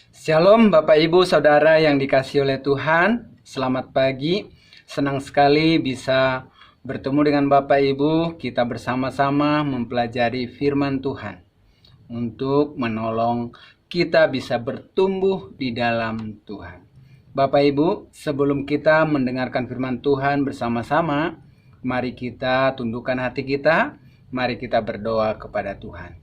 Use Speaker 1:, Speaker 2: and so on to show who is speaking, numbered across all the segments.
Speaker 1: Shalom Bapak Ibu Saudara yang dikasihi oleh Tuhan. Selamat pagi. Senang sekali bisa bertemu dengan Bapak Ibu. Kita bersama-sama mempelajari firman Tuhan untuk menolong kita bisa bertumbuh di dalam Tuhan. Bapak Ibu, sebelum kita mendengarkan firman Tuhan bersama-sama, mari kita tundukkan hati kita. Mari kita berdoa kepada Tuhan.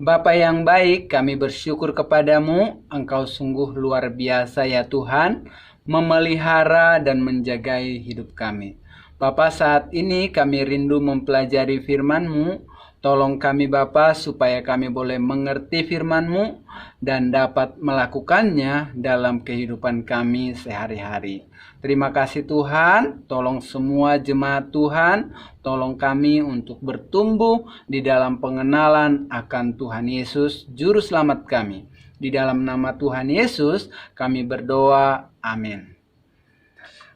Speaker 1: Bapa yang baik, kami bersyukur kepadamu. Engkau sungguh luar biasa ya Tuhan, memelihara dan menjagai hidup kami. Bapa, saat ini kami rindu mempelajari firman-Mu. Tolong kami Bapa supaya kami boleh mengerti firman-Mu dan dapat melakukannya dalam kehidupan kami sehari-hari. Terima kasih Tuhan, tolong semua jemaat Tuhan, tolong kami untuk bertumbuh di dalam pengenalan akan Tuhan Yesus, Juru Selamat kami. Di dalam nama Tuhan Yesus kami berdoa, amin.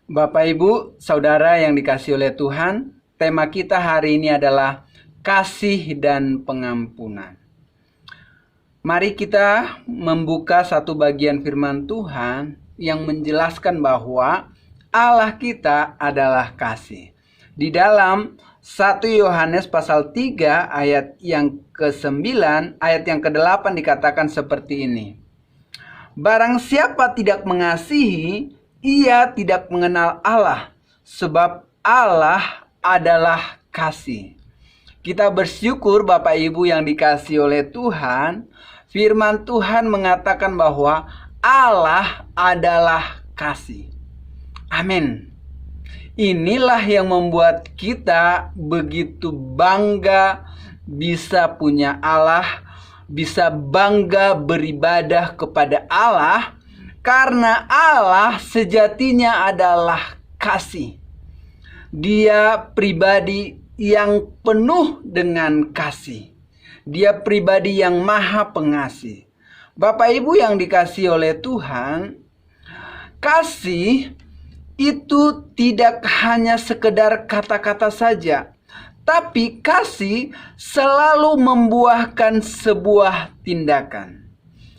Speaker 1: Bapak Ibu, Saudara yang dikasihi oleh Tuhan, tema kita hari ini adalah kasih dan pengampunan. Mari kita membuka satu bagian firman Tuhan yang menjelaskan bahwa Allah kita adalah kasih. Di dalam 1 Yohanes pasal 3 ayat yang ke-9, ayat yang ke-8 dikatakan seperti ini. Barang siapa tidak mengasihi, ia tidak mengenal Allah, sebab Allah adalah kasih. Kita bersyukur Bapak Ibu yang dikasihi oleh Tuhan, firman Tuhan mengatakan bahwa Allah adalah kasih. Amin. Inilah yang membuat kita begitu bangga bisa punya Allah, bisa bangga beribadah kepada Allah, karena Allah sejatinya adalah kasih. Dia pribadi yang penuh dengan kasih. Dia pribadi yang maha pengasih. Bapak Ibu yang dikasihi oleh Tuhan, kasih itu tidak hanya sekedar kata-kata saja, tapi kasih selalu membuahkan sebuah tindakan.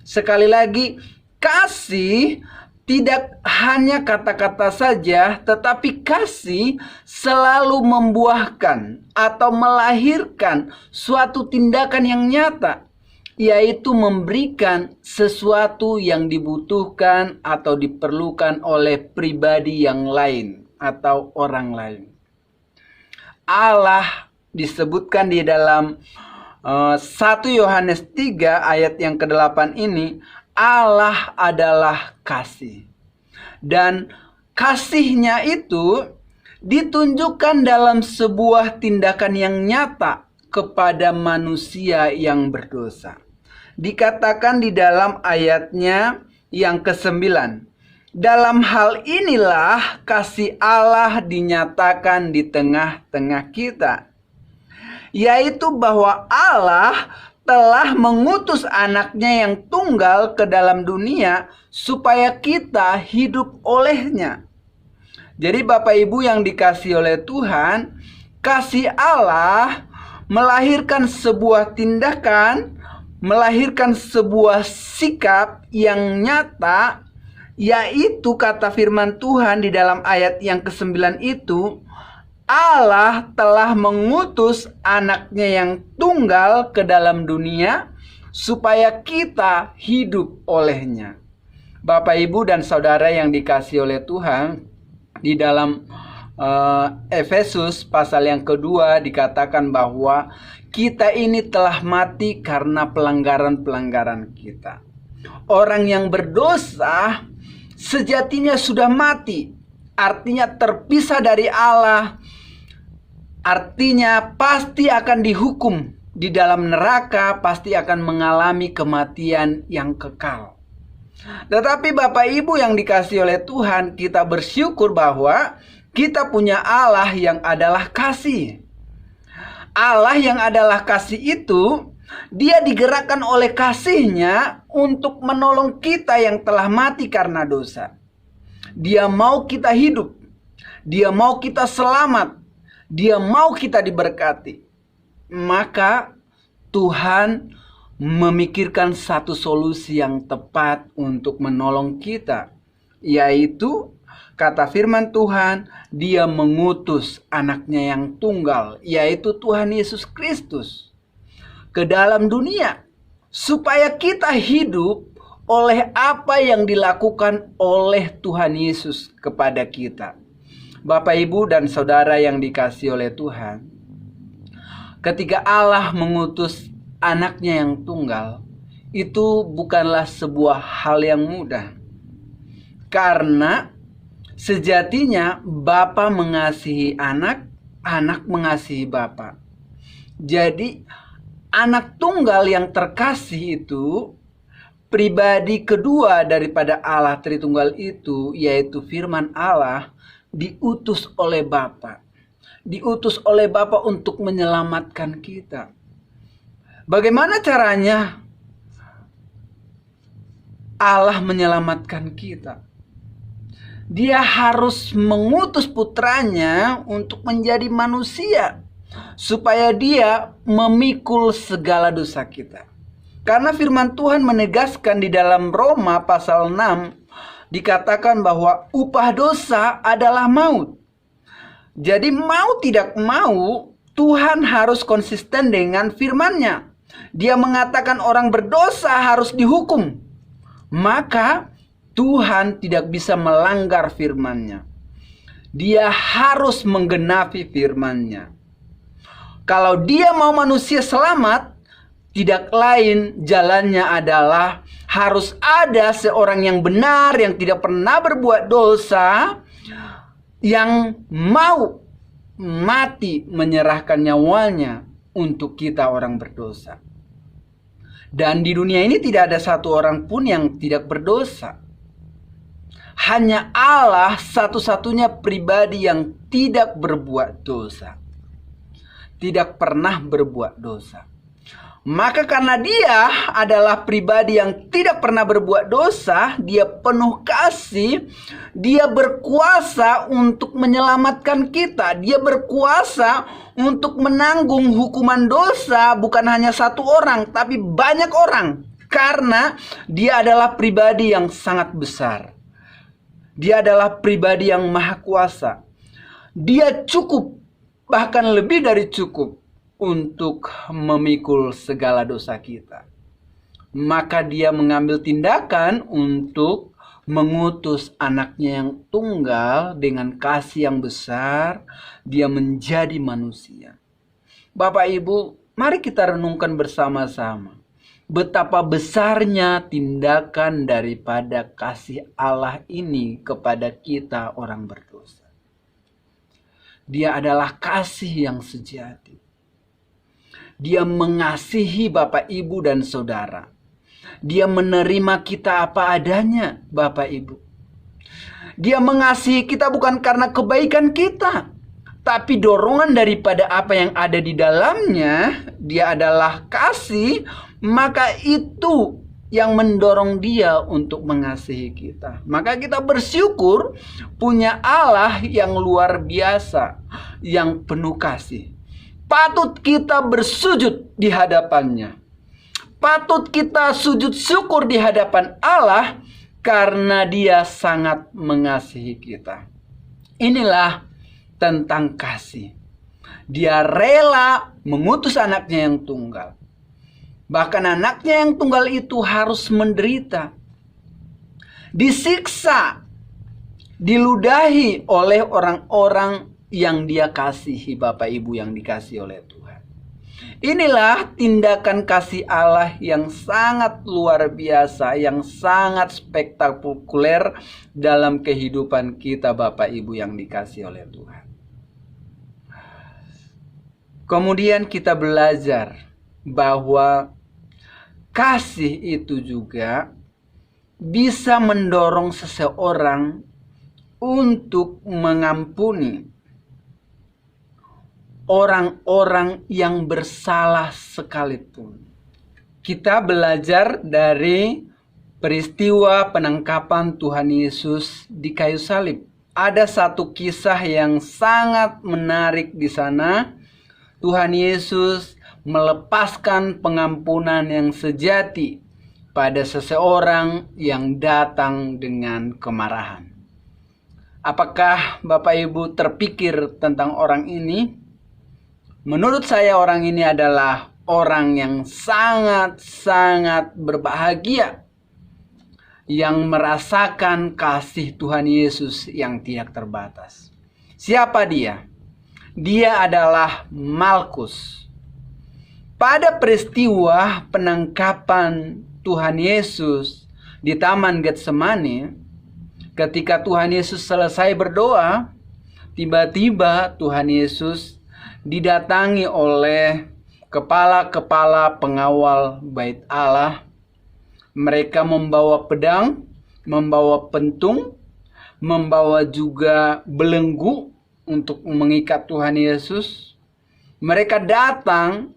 Speaker 1: Sekali lagi, kasih tidak hanya kata-kata saja, tetapi kasih selalu membuahkan atau melahirkan suatu tindakan yang nyata, yaitu memberikan sesuatu yang dibutuhkan atau diperlukan oleh pribadi yang lain atau orang lain. Allah disebutkan di dalam 1 Yohanes 3 ayat yang ke-8 ini, Allah adalah kasih. Dan kasihnya itu ditunjukkan dalam sebuah tindakan yang nyata kepada manusia yang berdosa. Dikatakan di dalam ayatnya yang ke-9. Dalam hal inilah kasih Allah dinyatakan di tengah-tengah kita, yaitu bahwa Allah telah mengutus anaknya yang tunggal ke dalam dunia supaya kita hidup olehnya. Jadi Bapak Ibu yang dikasihi oleh Tuhan, kasih Allah melahirkan sebuah tindakan, melahirkan sebuah sikap yang nyata, yaitu kata firman Tuhan di dalam ayat yang ke-9 itu, Allah telah mengutus anaknya yang tunggal ke dalam dunia supaya kita hidup olehnya. Bapak Ibu dan Saudara yang dikasihi oleh Tuhan, di dalam Efesus pasal yang kedua dikatakan bahwa kita ini telah mati karena pelanggaran-pelanggaran kita. Orang yang berdosa sejatinya sudah mati, artinya terpisah dari Allah, artinya pasti akan dihukum di dalam neraka, pasti akan mengalami kematian yang kekal. Tetapi Bapak Ibu yang dikasihi oleh Tuhan, kita bersyukur bahwa kita punya Allah yang adalah kasih. Allah yang adalah kasih itu, Dia digerakkan oleh kasihnya untuk menolong kita yang telah mati karena dosa. Dia mau kita hidup. Dia mau kita selamat. Dia mau kita diberkati. Maka Tuhan memikirkan satu solusi yang tepat untuk menolong kita, yaitu kata firman Tuhan, Dia mengutus anaknya yang tunggal, yaitu Tuhan Yesus Kristus, ke dalam dunia, supaya kita hidup oleh apa yang dilakukan oleh Tuhan Yesus kepada kita. Bapak, Ibu, dan Saudara yang dikasihi oleh Tuhan, ketika Allah mengutus anaknya yang tunggal, itu bukanlah sebuah hal yang mudah. Karena sejatinya Bapa mengasihi anak, anak mengasihi Bapa. Jadi anak tunggal yang terkasih itu, pribadi kedua daripada Allah Tritunggal itu, yaitu firman Allah, diutus oleh Bapa. Diutus oleh Bapa untuk menyelamatkan kita. Bagaimana caranya Allah menyelamatkan kita? Dia harus mengutus putranya untuk menjadi manusia, supaya dia memikul segala dosa kita. Karena firman Tuhan menegaskan di dalam Roma pasal 6, dikatakan bahwa upah dosa adalah maut. Jadi mau tidak mau, Tuhan harus konsisten dengan firman-Nya. Dia mengatakan orang berdosa harus dihukum. Maka Tuhan tidak bisa melanggar firman-Nya. Dia harus menggenapi firman-Nya. Kalau Dia mau manusia selamat, tidak lain jalannya adalah harus ada seorang yang benar, yang tidak pernah berbuat dosa, yang mau mati menyerahkan nyawanya untuk kita orang berdosa. Dan di dunia ini tidak ada satu orang pun yang tidak berdosa. Hanya Allah satu-satunya pribadi yang tidak berbuat dosa. Tidak pernah berbuat dosa. Maka karena Dia adalah pribadi yang tidak pernah berbuat dosa, Dia penuh kasih, Dia berkuasa untuk menyelamatkan kita. Dia berkuasa untuk menanggung hukuman dosa bukan hanya satu orang, tapi banyak orang. Karena Dia adalah pribadi yang sangat besar. Dia adalah pribadi yang maha kuasa. Dia cukup, bahkan lebih dari cukup, untuk memikul segala dosa kita. Maka Dia mengambil tindakan untuk mengutus anaknya yang tunggal dengan kasih yang besar. Dia menjadi manusia. Bapak, Ibu, mari kita renungkan bersama-sama betapa besarnya tindakan daripada kasih Allah ini kepada kita orang berdosa. Dia adalah kasih yang sejati. Dia mengasihi Bapak, Ibu, dan Saudara. Dia menerima kita apa adanya, Bapak, Ibu. Dia mengasihi kita bukan karena kebaikan kita, tapi dorongan daripada apa yang ada di dalamnya. Dia adalah kasih, maka itu yang mendorong Dia untuk mengasihi kita. Maka kita bersyukur punya Allah yang luar biasa, yang penuh kasih. Patut kita bersujud di hadapan-Nya. Patut kita sujud syukur di hadapan Allah karena Dia sangat mengasihi kita. Inilah tentang kasih. Dia rela mengutus anaknya yang tunggal. Bahkan anaknya yang tunggal itu harus menderita, disiksa, diludahi oleh orang-orang yang Dia kasihi, Bapak, Ibu, yang dikasihi oleh Tuhan. Inilah tindakan kasih Allah yang sangat luar biasa, yang sangat spektakuler dalam kehidupan kita, Bapak, Ibu, yang dikasihi oleh Tuhan. Kemudian kita belajar bahwa kasih itu juga bisa mendorong seseorang untuk mengampuni orang-orang yang bersalah sekalipun. Kita belajar dari peristiwa penangkapan Tuhan Yesus di kayu salib. Ada satu kisah yang sangat menarik di sana. Tuhan Yesus melepaskan pengampunan yang sejati pada seseorang yang datang dengan kemarahan. Apakah Bapak Ibu terpikir tentang orang ini? Menurut saya orang ini adalah orang yang sangat-sangat berbahagia, yang merasakan kasih Tuhan Yesus yang tidak terbatas. Siapa dia? Dia adalah Malkus. Pada peristiwa penangkapan Tuhan Yesus di Taman Getsemani, ketika Tuhan Yesus selesai berdoa, tiba-tiba Tuhan Yesus didatangi oleh kepala-kepala pengawal Bait Allah. Mereka membawa pedang, membawa pentung, membawa juga belenggu untuk mengikat Tuhan Yesus. Mereka datang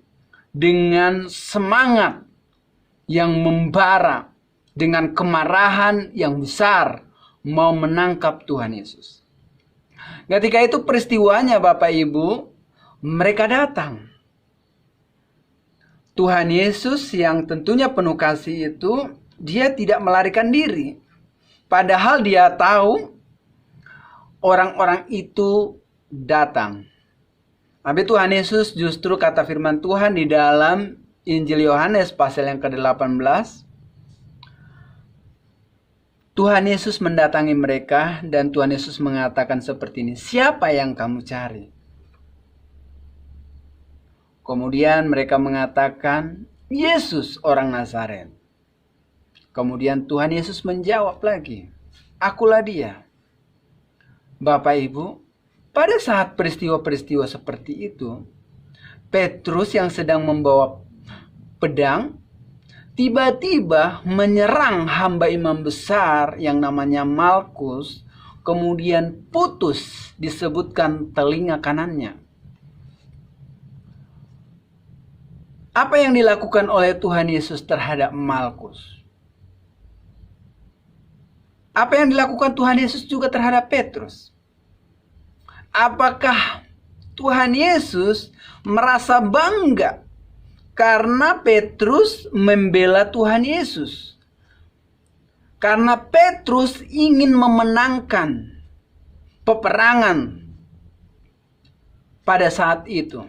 Speaker 1: dengan semangat yang membara, dengan kemarahan yang besar, mau menangkap Tuhan Yesus. Ketika itu peristiwanya Bapak Ibu, mereka datang. Tuhan Yesus yang tentunya penuh kasih itu, dia tidak melarikan diri. Padahal dia tahu orang-orang itu datang. Tapi Tuhan Yesus justru kata firman Tuhan di dalam Injil Yohanes pasal yang ke-18. Tuhan Yesus mendatangi mereka dan Tuhan Yesus mengatakan seperti ini, "Siapa yang kamu cari?" Kemudian mereka mengatakan, "Yesus orang Nazaret." Kemudian Tuhan Yesus menjawab lagi, "Akulah dia." Bapak Ibu, pada saat peristiwa-peristiwa seperti itu, Petrus yang sedang membawa pedang tiba-tiba menyerang hamba imam besar yang namanya Malkus, kemudian putus disebutkan telinga kanannya. Apa yang dilakukan oleh Tuhan Yesus terhadap Malkus? Apa yang dilakukan Tuhan Yesus juga terhadap Petrus? Apakah Tuhan Yesus merasa bangga karena Petrus membela Tuhan Yesus? Karena Petrus ingin memenangkan peperangan pada saat itu.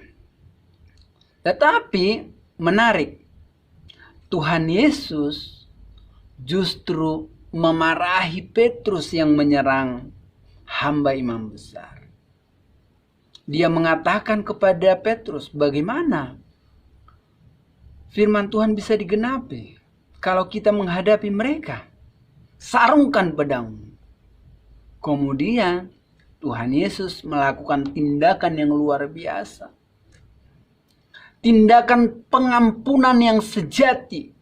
Speaker 1: Tetapi menarik, Tuhan Yesus justru memarahi Petrus yang menyerang hamba imam besar. Dia mengatakan kepada Petrus, bagaimana firman Tuhan bisa digenapi kalau kita menghadapi mereka? Sarungkan pedangmu. Kemudian Tuhan Yesus melakukan tindakan yang luar biasa. Tindakan pengampunan yang sejati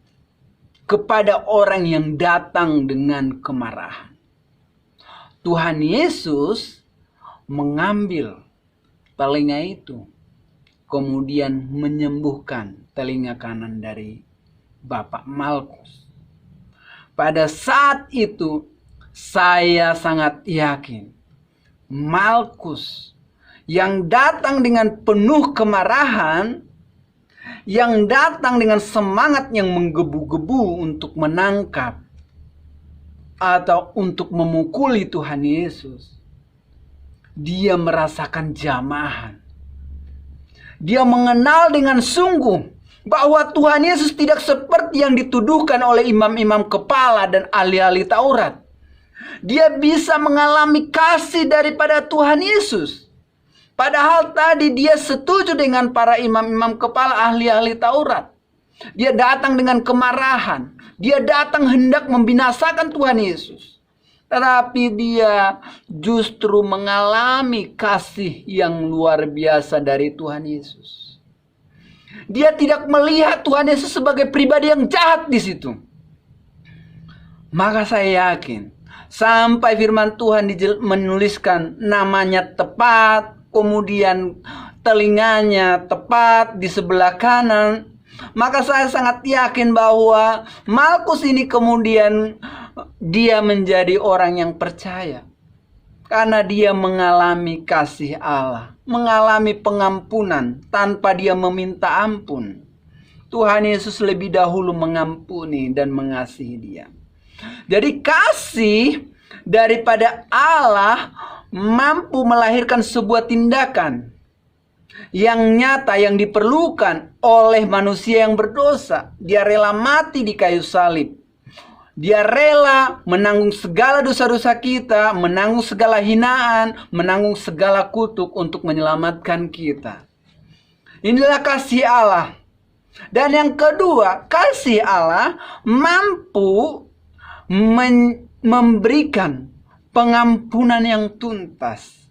Speaker 1: kepada orang yang datang dengan kemarahan. Tuhan Yesus mengambil telinga itu, kemudian menyembuhkan telinga kanan dari Bapak Malkus. Pada saat itu, saya sangat yakin Malkus yang datang dengan penuh kemarahan, yang datang dengan semangat yang menggebu-gebu untuk menangkap atau untuk memukuli Tuhan Yesus, dia merasakan jamahan. Dia mengenal dengan sungguh bahwa Tuhan Yesus tidak seperti yang dituduhkan oleh imam-imam kepala dan ahli-ahli Taurat. Dia bisa mengalami kasih daripada Tuhan Yesus. Padahal tadi dia setuju dengan para imam-imam kepala ahli-ahli Taurat. Dia datang dengan kemarahan. Dia datang hendak membinasakan Tuhan Yesus. Tetapi dia justru mengalami kasih yang luar biasa dari Tuhan Yesus. Dia tidak melihat Tuhan Yesus sebagai pribadi yang jahat di situ. Maka saya yakin sampai firman Tuhan menuliskan namanya tepat, kemudian telinganya tepat di sebelah kanan, maka saya sangat yakin bahwa Malkus ini kemudian dia menjadi orang yang percaya. Karena dia mengalami kasih Allah, mengalami pengampunan tanpa dia meminta ampun. Tuhan Yesus lebih dahulu mengampuni dan mengasihi dia. Jadi kasih daripada Allah mampu melahirkan sebuah tindakan yang nyata, yang diperlukan oleh manusia yang berdosa. Dia rela mati di kayu salib. Dia rela menanggung segala dosa-dosa kita, menanggung segala hinaan, menanggung segala kutuk untuk menyelamatkan kita. Inilah kasih Allah. Dan yang kedua, kasih Allah mampu memberikan pengampunan yang tuntas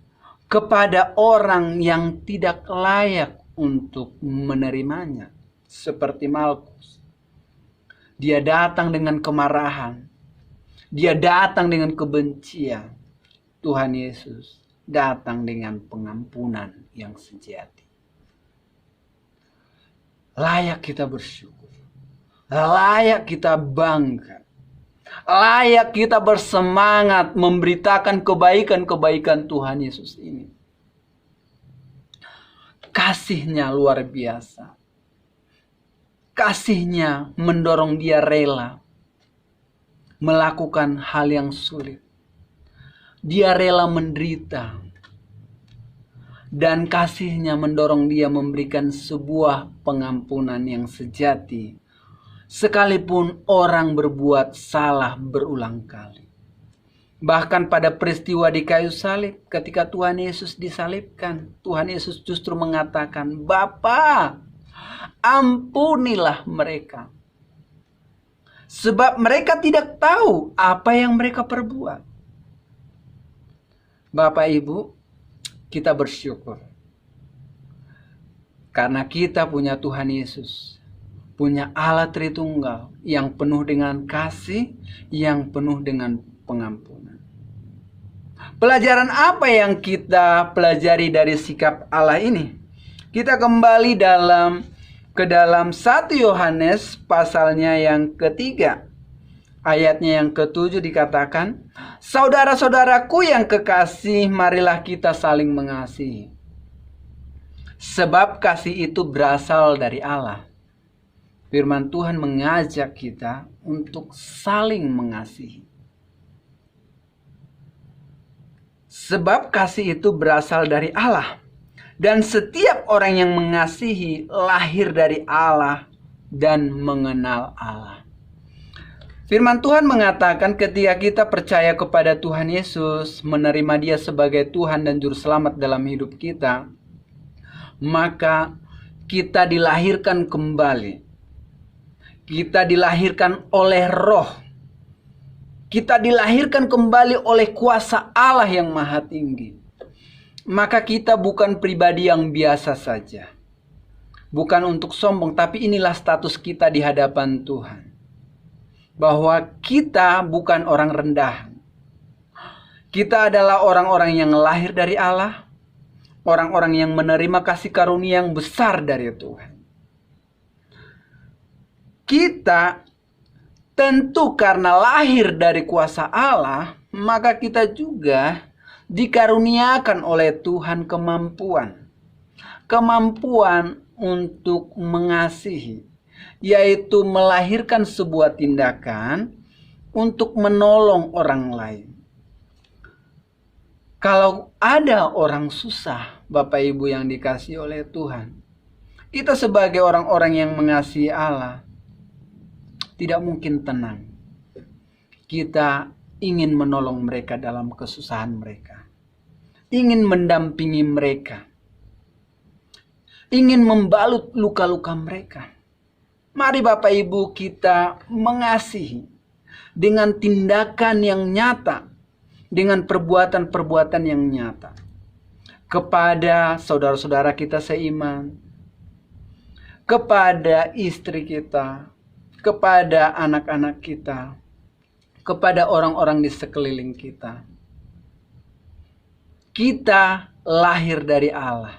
Speaker 1: kepada orang yang tidak layak untuk menerimanya. Seperti Malkus. Dia datang dengan kemarahan. Dia datang dengan kebencian. Tuhan Yesus datang dengan pengampunan yang sejati. Layak kita bersyukur. Layak kita bangga. Layak kita bersemangat memberitakan kebaikan-kebaikan Tuhan Yesus ini. Kasih-Nya luar biasa. Kasih-Nya mendorong dia rela melakukan hal yang sulit. Dia rela menderita. Dan kasih-Nya mendorong dia memberikan sebuah pengampunan yang sejati. Sekalipun orang berbuat salah berulang kali. Bahkan pada peristiwa di kayu salib, ketika Tuhan Yesus disalibkan, Tuhan Yesus justru mengatakan, "Bapa, ampunilah mereka. Sebab mereka tidak tahu apa yang mereka perbuat." Bapak Ibu, kita bersyukur. Karena kita punya Tuhan Yesus. Punya Allah Tritunggal yang penuh dengan kasih, yang penuh dengan pengampunan. Pelajaran apa yang kita pelajari dari sikap Allah ini? Kita kembali ke dalam 1 Yohanes pasalnya yang ketiga. Ayatnya yang ke-7 dikatakan, "Saudara-saudaraku yang kekasih, marilah kita saling mengasihi. Sebab kasih itu berasal dari Allah." Firman Tuhan mengajak kita untuk saling mengasihi. Sebab kasih itu berasal dari Allah. Dan setiap orang yang mengasihi lahir dari Allah dan mengenal Allah. Firman Tuhan mengatakan ketika kita percaya kepada Tuhan Yesus, menerima Dia sebagai Tuhan dan Juru Selamat dalam hidup kita, maka kita dilahirkan kembali. Kita dilahirkan oleh Roh. Kita dilahirkan kembali oleh kuasa Allah yang maha tinggi. Maka kita bukan pribadi yang biasa saja. Bukan untuk sombong, tapi inilah status kita di hadapan Tuhan. Bahwa kita bukan orang rendah. Kita adalah orang-orang yang lahir dari Allah. Orang-orang yang menerima kasih karunia yang besar dari Tuhan. Kita tentu karena lahir dari kuasa Allah, maka kita juga dikaruniakan oleh Tuhan kemampuan. Kemampuan untuk mengasihi, yaitu melahirkan sebuah tindakan untuk menolong orang lain. Kalau ada orang susah, Bapak Ibu yang dikasihi oleh Tuhan, kita sebagai orang-orang yang mengasihi Allah, tidak mungkin tenang. Kita ingin menolong mereka dalam kesusahan mereka. Ingin mendampingi mereka. Ingin membalut luka-luka mereka. Mari Bapak Ibu kita mengasihi dengan tindakan yang nyata. Dengan perbuatan-perbuatan yang nyata. Kepada saudara-saudara kita seiman. Kepada istri kita. Kepada anak-anak kita, kepada orang-orang di sekeliling kita. Kita lahir dari Allah.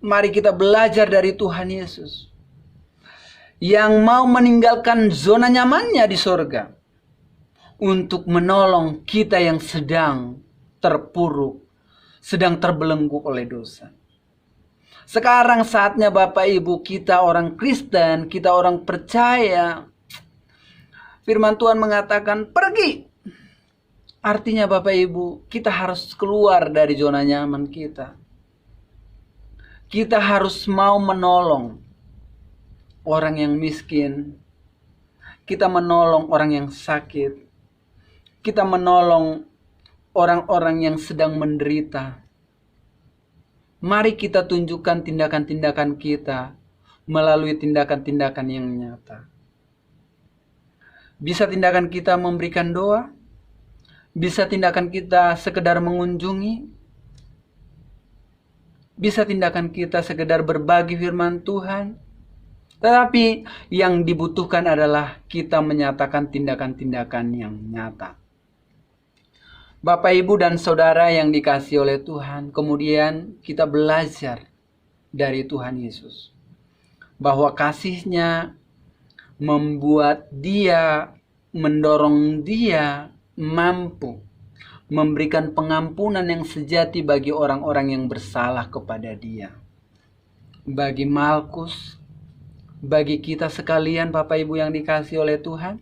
Speaker 1: Mari kita belajar dari Tuhan Yesus yang mau meninggalkan zona nyamannya di sorga untuk menolong kita yang sedang terpuruk, sedang terbelenggu oleh dosa. Sekarang saatnya Bapak Ibu, kita orang Kristen, kita orang percaya, firman Tuhan mengatakan pergi. Artinya Bapak Ibu, kita harus keluar dari zona nyaman kita. Kita harus mau menolong orang yang miskin. Kita menolong orang yang sakit. Kita menolong orang-orang yang sedang menderita. Mari kita tunjukkan tindakan-tindakan kita melalui tindakan-tindakan yang nyata. Bisa tindakan kita memberikan doa, bisa tindakan kita sekedar mengunjungi, bisa tindakan kita sekedar berbagi firman Tuhan. Tetapi yang dibutuhkan adalah kita menyatakan tindakan-tindakan yang nyata. Bapak, Ibu, dan Saudara yang dikasihi oleh Tuhan, kemudian kita belajar dari Tuhan Yesus. Bahwa kasih-Nya membuat Dia, mendorong Dia mampu memberikan pengampunan yang sejati bagi orang-orang yang bersalah kepada Dia. Bagi Malkus, bagi kita sekalian Bapak Ibu yang dikasihi oleh Tuhan,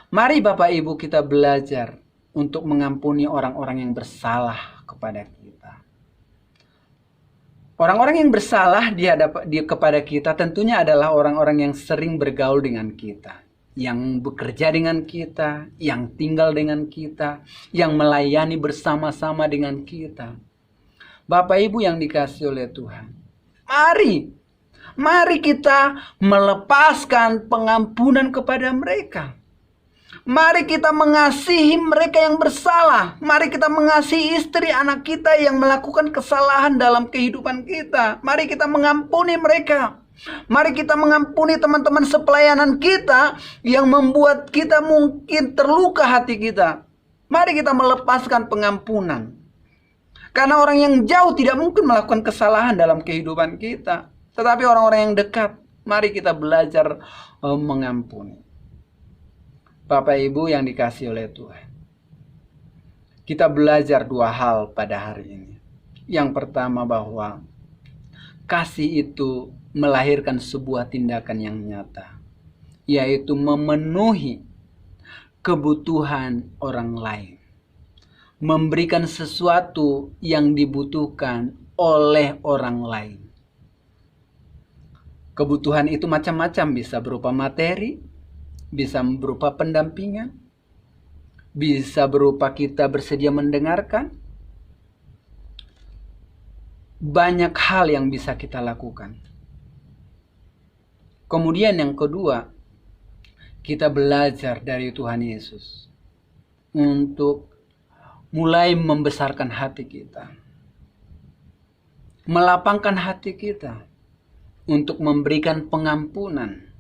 Speaker 1: mari Bapak Ibu kita belajar untuk mengampuni orang-orang yang bersalah kepada kita. Orang-orang yang bersalah kepada kita tentunya adalah orang-orang yang sering bergaul dengan kita, yang bekerja dengan kita, yang tinggal dengan kita, yang melayani bersama-sama dengan kita. Bapak Ibu yang dikasihi oleh Tuhan, mari kita melepaskan pengampunan kepada mereka. Mari kita mengasihi mereka yang bersalah. Mari kita mengasihi istri anak kita yang melakukan kesalahan dalam kehidupan kita. Mari kita mengampuni mereka. Mari kita mengampuni teman-teman sepelayanan kita yang membuat kita mungkin terluka hati kita. Mari kita melepaskan pengampunan. Karena orang yang jauh tidak mungkin melakukan kesalahan dalam kehidupan kita. Tetapi orang-orang yang dekat, mari kita belajar mengampuni. Bapak Ibu yang dikasihi oleh Tuhan, kita belajar dua hal pada hari ini. Yang pertama, bahwa kasih itu melahirkan sebuah tindakan yang nyata, yaitu memenuhi kebutuhan orang lain, memberikan sesuatu yang dibutuhkan oleh orang lain. Kebutuhan itu macam-macam, bisa berupa materi, bisa berupa pendampingan, bisa berupa kita bersedia mendengarkan. Banyak hal yang bisa kita lakukan. Kemudian yang kedua, kita belajar dari Tuhan Yesus untuk mulai membesarkan hati kita, melapangkan hati kita untuk memberikan pengampunan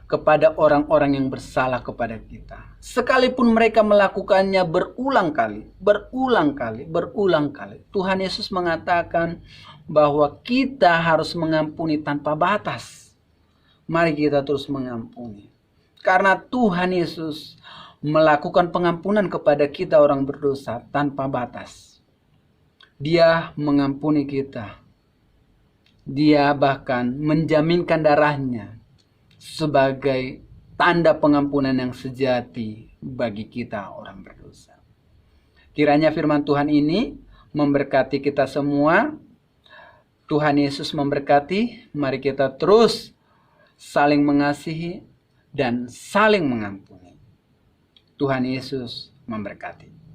Speaker 1: kepada orang-orang yang bersalah kepada kita. Sekalipun mereka melakukannya berulang kali. Tuhan Yesus mengatakan bahwa kita harus mengampuni tanpa batas. Mari kita terus mengampuni. Karena Tuhan Yesus melakukan pengampunan kepada kita orang berdosa tanpa batas. Dia mengampuni kita. Dia bahkan menjaminkan darahnya sebagai tanda pengampunan yang sejati bagi kita orang berdosa. Kiranya firman Tuhan ini memberkati kita semua. Tuhan Yesus memberkati. Mari kita terus saling mengasihi dan saling mengampuni. Tuhan Yesus memberkati.